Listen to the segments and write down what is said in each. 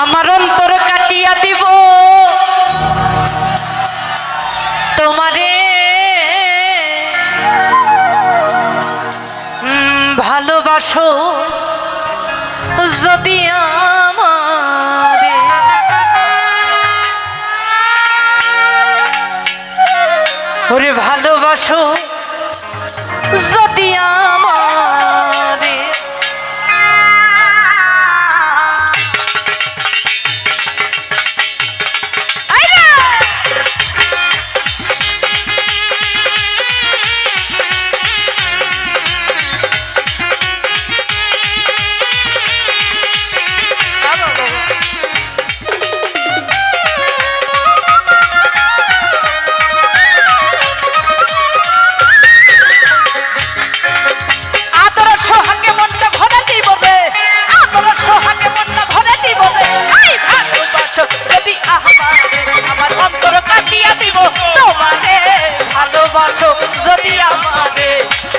আমার অন্তর কাটিয়া দিব তোমারে ভালোবাসো যদি আমারে ওরে ভালোবাসো যদি আমারে ভালোবাসো যদি আমারে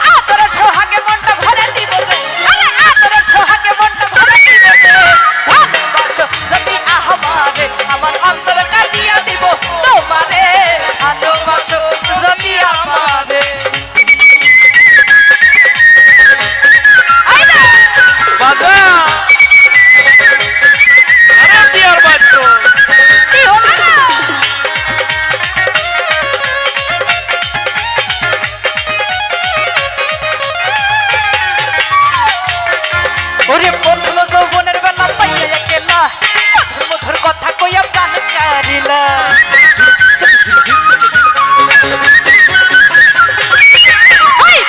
আদর সোহাগে মনটা ভরে দিব আরে আদর সোহাগে মনটা ভরে দিব ভালোবাসো যদি আমারে আমার অন্তর কাটিয়া দিব তোমারে ভালোবাসো যদি আমারে বাজা আরে দিয়ার বাচ্চা কি হলো না ওরে প্রথম যৌবনের বেলা পাইয়া একলা মধুর মধুর কথা কইয়া প্রাণ কারিলা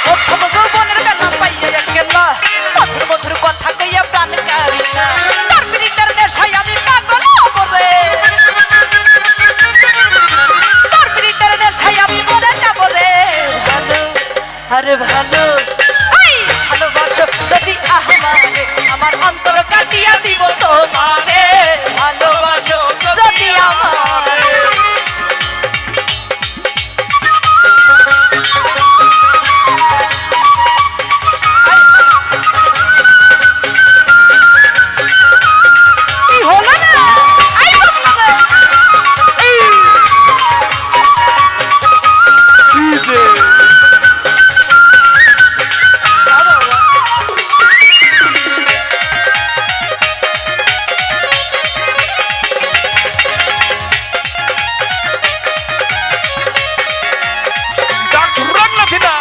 প্রথম যৌবনের বেলা পাইয়া একলা মধুর মধুর কথা কইয়া প্রাণ কারিলা তার পিরিতের নেশায় আমি পাগল হব রে তার পিরিতের নেশায় আমি মরে যাব রে ভালো আরে ভালো ভালোবাসো যদি আমারে আমার অন্তর কাটিয়া দিব তোমারে ভালোবাসো যদি আমারে কি হলো না আই বাবা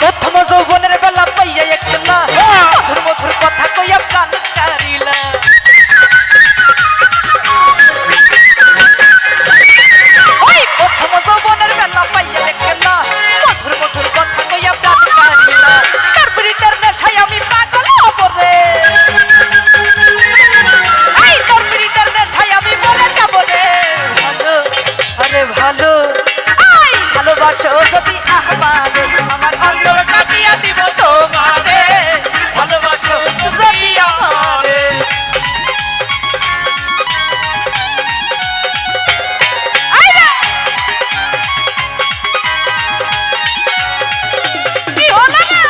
প্রথম যৌবনের বেলা পাইয়া একলা মধুর মধুর কথা কইয়া প্রাণ কারিলা ওই প্রথম যৌবনের বেলা পাইয়া একলা মধুর মধুর কথা কইয়া প্রাণ কারিলা তার পিরিতের নেশায় আমি পাগল হব রে এই তোর পিরিতের নেশায় আমি মরে যাব রে ভালো আরে ভালো ভালোবাসো যদি আমারে আমার অন্তর কাটিয়া দিব তোমারে ভালোবাসো যদি আমারে কি হলো না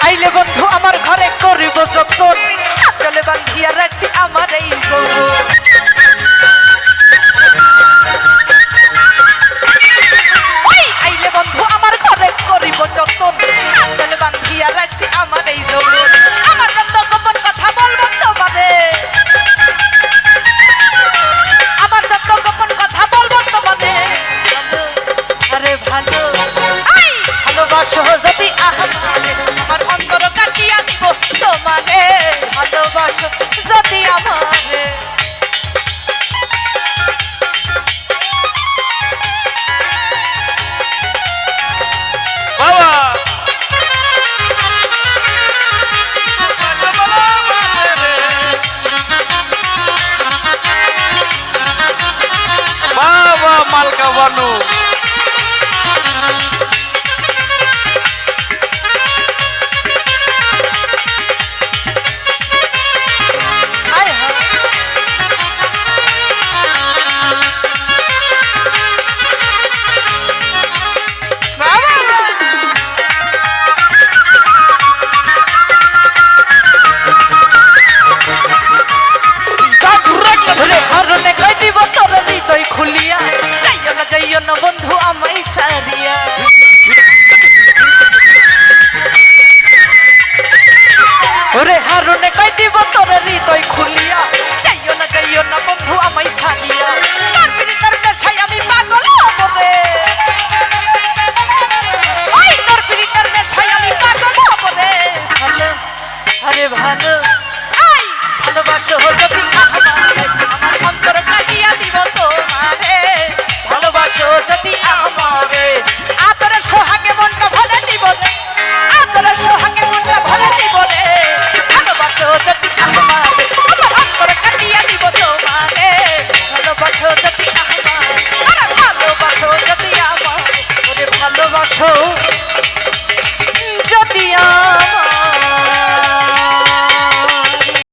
আইলে বন্ধু আমার ঘরে করিব যতন চলে বান্ধিয়া রাখছি আমার এই যৌবন ওই আইলে বন্ধু আমার ঘরে করিব যতন চলে বান্ধিয়া রাখছি আমার এই যৌবন আমার যত গোপন কথা বলবো তোমারে আমার যত গোপন কথা বলবো তোমারে আরে ভালো ভালোবাসো যদি আমারে আমার অন্তর কাটিয়া দিব তোমারে ভালোবাসো যদি আমারে বাবা বাবা মালকা বানু